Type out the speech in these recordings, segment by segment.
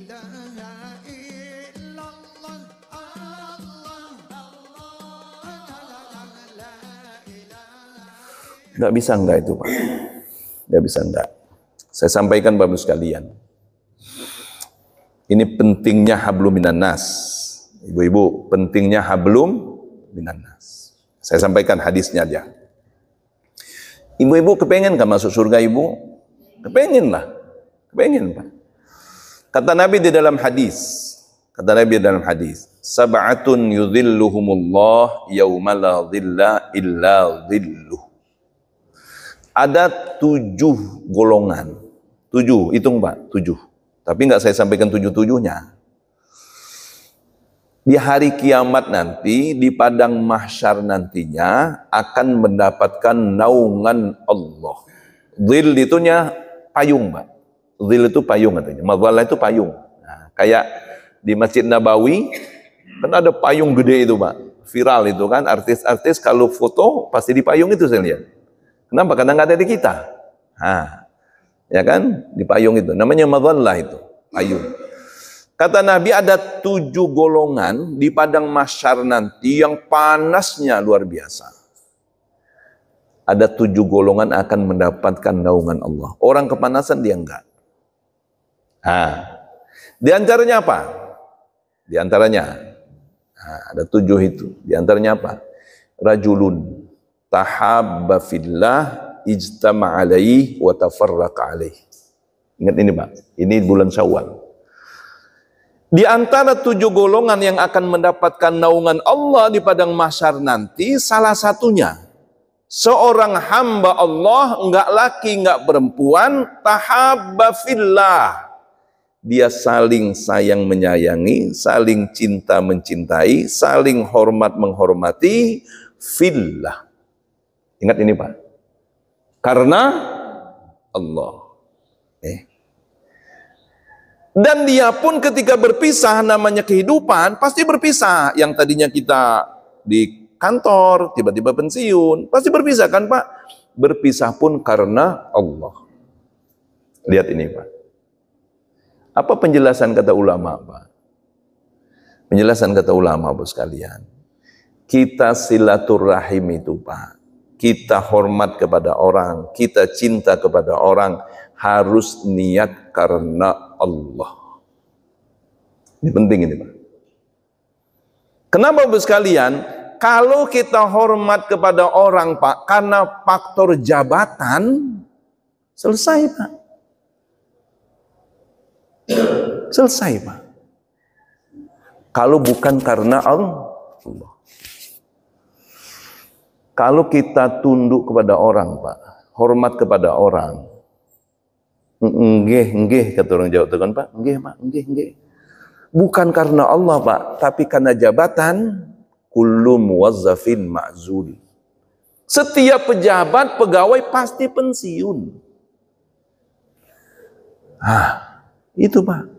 Nggak bisa enggak itu Pak? Nggak bisa enggak. Saya sampaikan Bapak sekalian. Ini pentingnya hablum minan nas. Ibu-ibu, pentingnya hablum minan nas. Saya sampaikan hadisnya aja. Ibu-ibu kepengen kan masuk surga ibu? Kepengen lah. Kepengen Pak. Kata Nabi di dalam hadis, sab'atun yudhilluhumullah yawma la dhilla illa dhilluh. Ada 7 golongan. 7, hitung Pak, 7. Tapi enggak saya sampaikan 7-7-nya. Di hari kiamat nanti, di padang mahsyar nantinya akan mendapatkan naungan Allah. Dhil itunya payung Pak. Dhil itu payung katanya. Madhallah itu payung. Nah, kayak di Masjid Nabawi kan ada payung gede itu Pak. Viral itu kan, artis-artis kalau foto pasti di payung itu saya lihat. Kenapa? Karena nggak ada di kita. Nah, ya kan? Di payung itu. Namanya madhallah itu. Payung. Kata Nabi ada 7 golongan di padang mahsyar nanti yang panasnya luar biasa. Ada 7 golongan akan mendapatkan naungan Allah. Orang kepanasan dia enggak. Nah, di antaranya apa? Di antaranya, ada 7 itu. Di antaranya apa? Rajulun tahabba fillah ijtama alaihi wa tafarraqa alaihi. Ingat ini Pak, ini bulan Syawal. Di antara 7 golongan yang akan mendapatkan naungan Allah di padang mahsyar nanti, salah satunya seorang hamba Allah, enggak laki, enggak perempuan, tahabba fillah. Dia saling sayang menyayangi, saling cinta mencintai, saling hormat menghormati, fillah. Ingat ini Pak. Karena Allah. Dan dia pun ketika berpisah, namanya kehidupan, pasti berpisah. Yang tadinya kita di kantor, tiba-tiba pensiun, pasti berpisah kan Pak? Berpisah pun karena Allah. Lihat ini Pak. Apa penjelasan kata ulama Pak? Penjelasan kata ulama Bapak sekalian. Kita silaturahim itu Pak. Kita hormat kepada orang, kita cinta kepada orang, harus niat karena Allah. Ini penting ini Pak. Kenapa Bapak sekalian? Kalau kita hormat kepada orang Pak, karena faktor jabatan, selesai Pak. Selesai Pak. Kalau bukan karena Allah. Kalau kita tunduk kepada orang Pak, hormat kepada orang, nggih kata orang Jawa itu kan Pak, nggih Pak, nggih. Bukan karena Allah Pak, tapi karena jabatan, kullu muwazzafin ma'zul. Setiap pejabat, pegawai pasti pensiun. Itu Pak.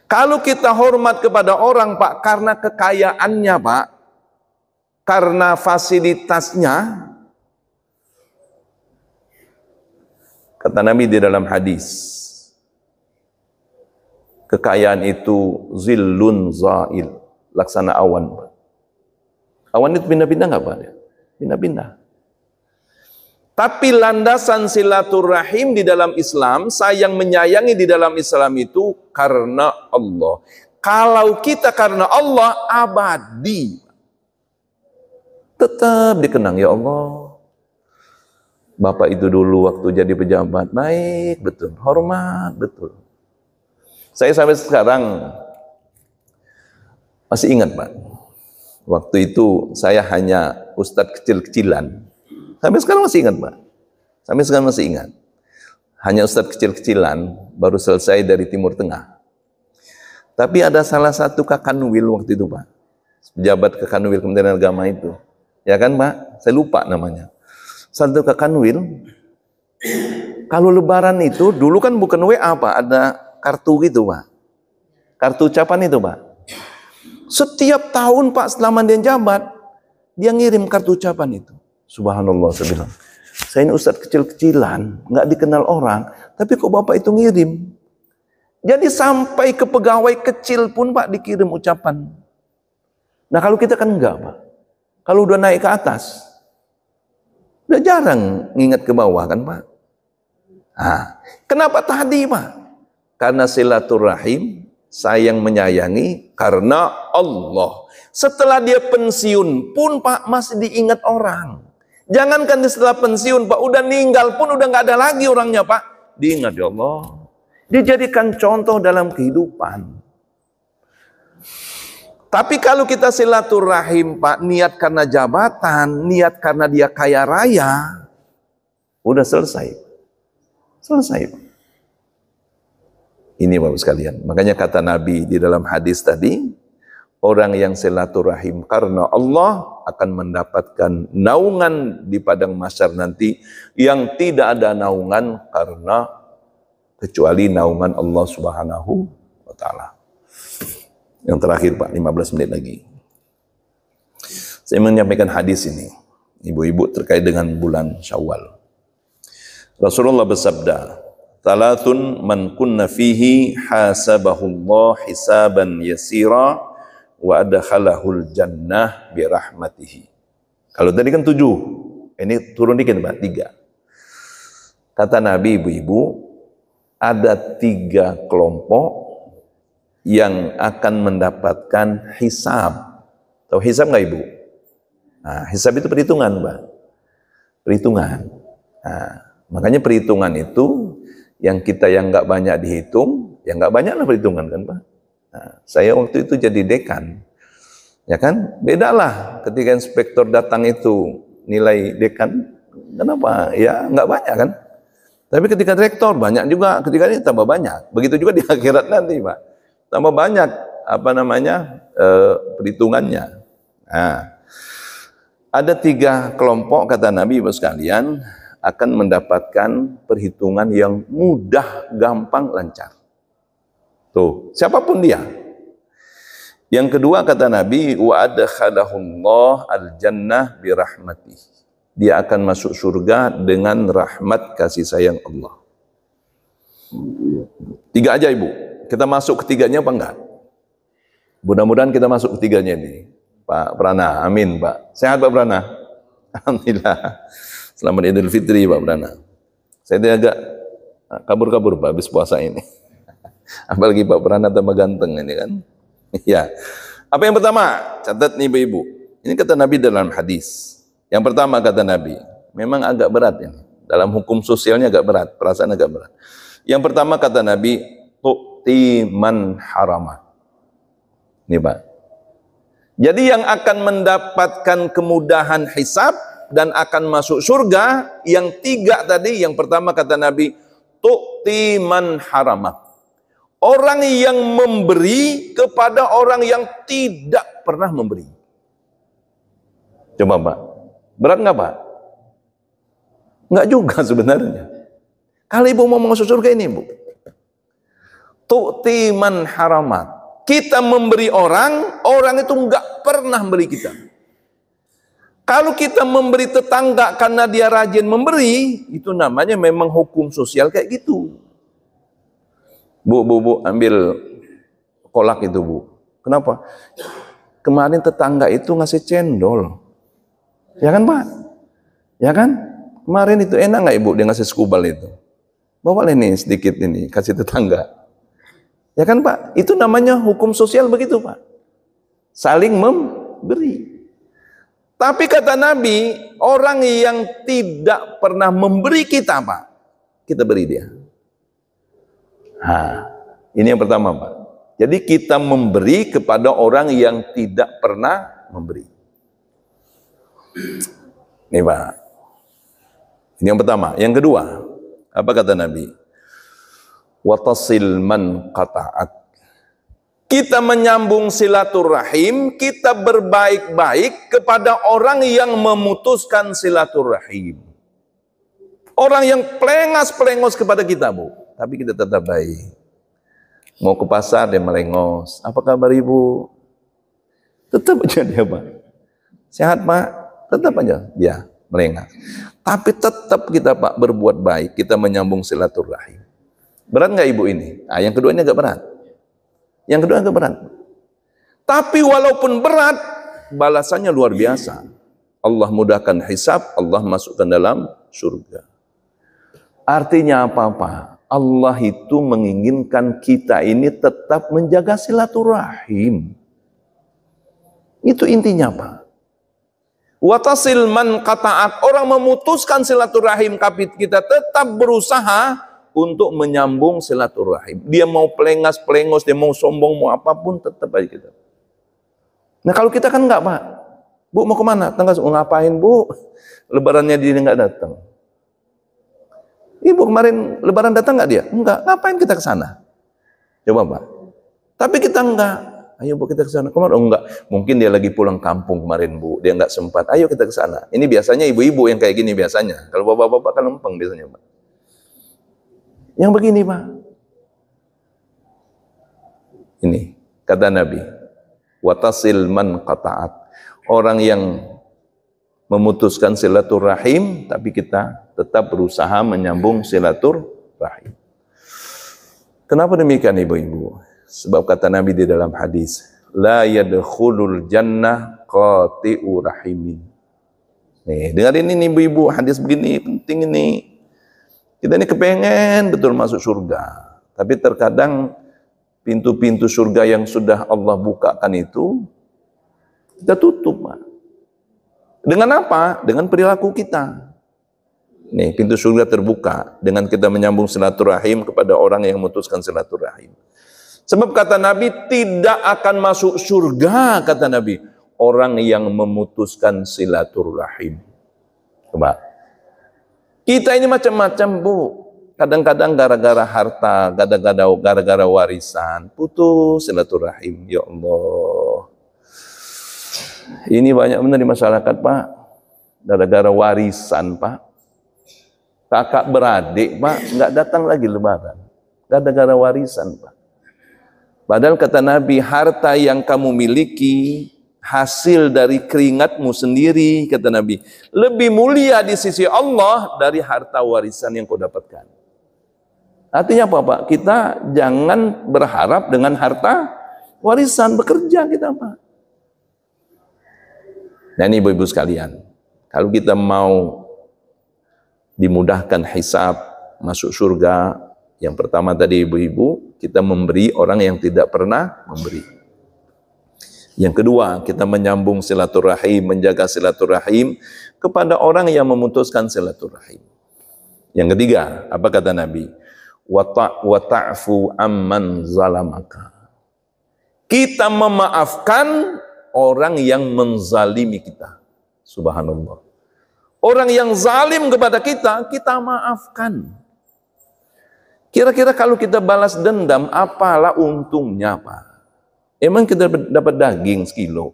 Kalau kita hormat kepada orang Pak, karena kekayaannya Pak, karena fasilitasnya, kata Nabi di dalam hadis, kekayaan itu zillun zail, laksana awan. Awan itu pindah-pindah nggak Pak? Pindah-pindah. Tapi landasan silaturahim di dalam Islam, sayang menyayangi di dalam Islam itu karena Allah. Kalau kita karena Allah, abadi. Tetap dikenang, ya Allah. Bapak itu dulu waktu jadi pejabat, baik, betul. Hormat, betul. Saya sampai sekarang masih ingat Pak. Waktu itu saya hanya ustadz kecil-kecilan. Sampai sekarang masih ingat Pak. Sampai sekarang masih ingat. Hanya ustadz kecil-kecilan, baru selesai dari Timur Tengah. Tapi ada salah satu Kakanwil waktu itu Pak. Pejabat Kakanwil Kementerian Agama itu. Ya kan Pak? Saya lupa namanya. Satu Kakanwil, kalau lebaran itu, dulu kan bukan WA Pak, ada kartu gitu Pak. Kartu ucapan itu Pak. Setiap tahun Pak, selama dia jabat, dia ngirim kartu ucapan itu. Subhanallah, saya bilang. Saya ini ustadz kecil-kecilan, nggak dikenal orang, tapi kok Bapak itu ngirim. Jadi sampai ke pegawai kecil pun Pak dikirim ucapan. Nah kalau kita kan enggak Pak. Kalau udah naik ke atas, udah jarang ngingat ke bawah kan Pak. Nah, kenapa tadi Pak? Karena silaturahim, sayang menyayangi karena Allah. Setelah dia pensiun pun Pak masih diingat orang. Jangankan setelah pensiun Pak, udah meninggal pun udah nggak ada lagi orangnya Pak. Diingat ya Allah. Dijadikan contoh dalam kehidupan. Tapi kalau kita silaturahim Pak, niat karena jabatan, niat karena dia kaya raya, udah selesai. Selesai Pak. Ini Bapak sekalian. Makanya kata Nabi di dalam hadis tadi, orang yang silaturahim karena Allah akan mendapatkan naungan di padang mahsyar nanti yang tidak ada naungan karena kecuali naungan Allah Subhanahu wa taala. Yang terakhir Pak, 15 menit lagi. Saya menyampaikan hadis ini, ibu-ibu, terkait dengan bulan Syawal. Rasulullah bersabda, "Thalathun man kunna fihi hasabahullah hisaban yasira wa adkhalahul jannah bi rahmatihi." Kalau tadi kan 7, ini turun dikit Pak, 3. Kata Nabi, ibu-ibu, ada 3 kelompok yang akan mendapatkan hisab. Tahu hisab nggak Ibu? Nah, hisab itu perhitungan, Pak. Perhitungan. Nah, makanya perhitungan itu yang kita yang nggak banyak dihitung, ya nggak banyak lah perhitungan kan, Pak. Nah, saya waktu itu jadi dekan, ya kan? Bedalah ketika inspektor datang itu nilai dekan, kenapa? Ya nggak banyak kan? Tapi ketika rektor banyak juga, ketika ini tambah banyak. Begitu juga di akhirat nanti, Pak. Tambah banyak perhitungannya. Nah, ada 3 kelompok kata Nabi Bapak sekalian akan mendapatkan perhitungan yang mudah, gampang, lancar. Tuh, siapapun dia. Yang kedua kata Nabi, wa adkhalahullah al-jannah bi rahmatihi. Dia akan masuk surga dengan rahmat kasih sayang Allah. 3 aja Ibu. Kita masuk ketiganya apa enggak? Mudah-mudahan kita masuk ketiganya ini. Pak Prana, amin Pak. Sehat Pak Prana? Alhamdulillah. Selamat Idul Fitri Pak Prana. Saya agak kabur-kabur Pak habis puasa ini. Apalagi Pak Prana tambah ganteng ini kan. Ya. Apa yang pertama? Catat nih Ibu-ibu. Ini kata Nabi dalam hadis. Yang pertama kata Nabi, memang agak berat ini. Dalam hukum sosialnya agak berat, perasaan agak berat. Yang pertama kata Nabi, tu'ti man harama. Ini Pak. Jadi yang akan mendapatkan kemudahan hisab dan akan masuk surga, yang 3 tadi, yang pertama kata Nabi, tu'ti man harama. Orang yang memberi kepada orang yang tidak pernah memberi. Coba Pak. Berat nggak Pak? Nggak juga sebenarnya. Kalau Ibu mau masuk surga ini Bu, tu'ti man haramat. Kita memberi orang, orang itu nggak pernah beri kita. Kalau kita memberi tetangga karena dia rajin memberi, itu namanya memang hukum sosial kayak gitu. Bu, ambil kolak itu Bu. Kenapa? Kemarin tetangga itu ngasih cendol. Ya kan Pak? Ya kan? Kemarin itu enak nggak Ibu dia ngasih skubal itu? Bawa ini sedikit ini, kasih tetangga. Ya kan Pak? Itu namanya hukum sosial begitu Pak. Saling memberi. Tapi kata Nabi, orang yang tidak pernah memberi kita Pak, kita beri dia. Nah, ini yang pertama Pak. Jadi kita memberi kepada orang yang tidak pernah memberi. Ini Pak. Ini yang pertama. Yang kedua, apa kata Nabi? Watasil man qata'ak. Kita menyambung silaturahim, kita berbaik-baik kepada orang yang memutuskan silaturahim. Orang yang pelengos kepada kita, Bu. Tapi kita tetap baik. Mau ke pasar dia melengos. Apa kabar Ibu? Tetap aja dia Pak. Sehat Pak? Tetap aja dia melengah. Tapi tetap kita Pak berbuat baik, kita menyambung silaturahim. Berat nggak ibu ini? Nah, yang kedua ini agak berat. Yang kedua agak berat. Tapi walaupun berat, balasannya luar biasa. Allah mudahkan hisab, Allah masukkan dalam surga. Artinya apa-apa? Allah itu menginginkan kita ini tetap menjaga silaturahim. Itu intinya Pak. Watasil man qata'ak, orang memutuskan silaturahim, kita tetap berusaha untuk menyambung silaturahim. Dia mau pelengas-pelengos, dia mau sombong, mau apapun, tetap aja kita. Nah kalau kita kan enggak Pak. Bu mau kemana? Tanggal mau ngapain Bu? Lebarannya dia enggak datang. Ibu kemarin lebaran datang enggak dia? Enggak. Ngapain kita ke sana? Coba Pak. Tapi kita enggak. Ayo Bu kita ke sana. Kemarin oh, enggak. Mungkin dia lagi pulang kampung kemarin Bu. Dia enggak sempat. Ayo kita ke sana. Ini biasanya ibu-ibu yang kayak gini biasanya. Kalau bapak-bapak kan lempeng biasanya Pak. Yang begini Pak. Ini kata Nabi. Watasil man qata'at. Orang yang memutuskan silaturahim, tapi kita tetap berusaha menyambung silaturahim. Kenapa demikian ibu-ibu? Sebab kata Nabi di dalam hadis, la yadkhulul jannah qati'u rahimin. Nih, dengarin ini ibu-ibu, hadis begini penting ini. Kita ini kepengen betul masuk surga, tapi terkadang pintu-pintu surga yang sudah Allah bukakan itu kita tutup, Pak. Dengan apa? Dengan perilaku kita. Nih, pintu surga terbuka dengan kita menyambung silaturahim kepada orang yang memutuskan silaturahim. Sebab kata Nabi, tidak akan masuk surga, kata Nabi, orang yang memutuskan silaturahim. Coba. Kita ini macam-macam, Bu. Kadang-kadang gara-gara harta, gara-gara warisan, putus silaturahim. Ya Allah. Ini banyak benar di masyarakat, Pak. Gara-gara warisan, Pak. Kakak beradik, Pak, nggak datang lagi lebaran. Gara-gara warisan, Pak. Padahal kata Nabi, harta yang kamu miliki, hasil dari keringatmu sendiri, kata Nabi, lebih mulia di sisi Allah dari harta warisan yang kau dapatkan. Artinya apa, Pak? Kita jangan berharap dengan harta warisan, bekerja kita, Pak. Nah ini ibu-ibu sekalian, kalau kita mau dimudahkan hisab, masuk surga, yang pertama tadi ibu-ibu, kita memberi orang yang tidak pernah memberi. Yang kedua, kita menyambung silaturahim, menjaga silaturahim kepada orang yang memutuskan silaturahim. Yang ketiga, apa kata Nabi? Wa ta'fu amman zalamaka. Kita memaafkan orang yang menzalimi kita. Subhanallah. Orang yang zalim kepada kita, kita maafkan. Kira-kira kalau kita balas dendam, apalah untungnya, Pak? Emang kita dapat daging sekilo.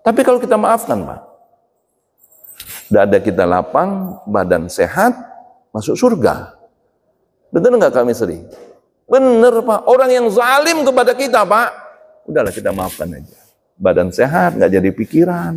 Tapi kalau kita maafkan, Pak, dada kita lapang, badan sehat, masuk surga. Betul nggak kami sering? Benar, Pak. Orang yang zalim kepada kita, Pak, udahlah kita maafkan aja. Badan sehat, nggak jadi pikiran,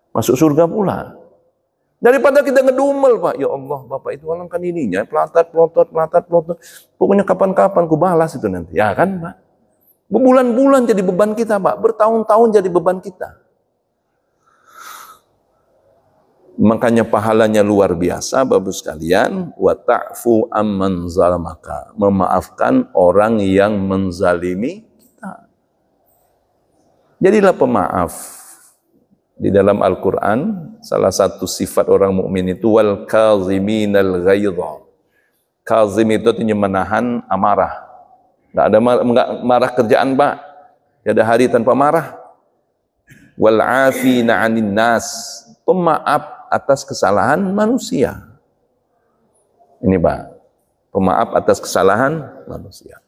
masuk surga pula. Daripada kita ngedumel, Pak. Ya Allah, Bapak itu alangkan ininya, pelatat. Pokoknya kapan-kapan ku balas itu nanti. Ya kan, Pak? Berbulan-bulan jadi beban kita, Pak. Bertahun-tahun jadi beban kita. Makanya pahalanya luar biasa, Bapak sekalian. Wa ta'fu amman zalamaka. Memaafkan orang yang menzalimi kita. Jadilah pemaaf. Di dalam Al-Quran, salah satu sifat orang mukmin itu wal kaziminal ghaidha. Kazim itu artinya menahan amarah. Nggak ada marah kerjaan, Pak. Tidak ada hari tanpa marah. Wal afina 'anin nas. Pemaaf atas kesalahan manusia. Ini, Pak. Pemaaf atas kesalahan manusia.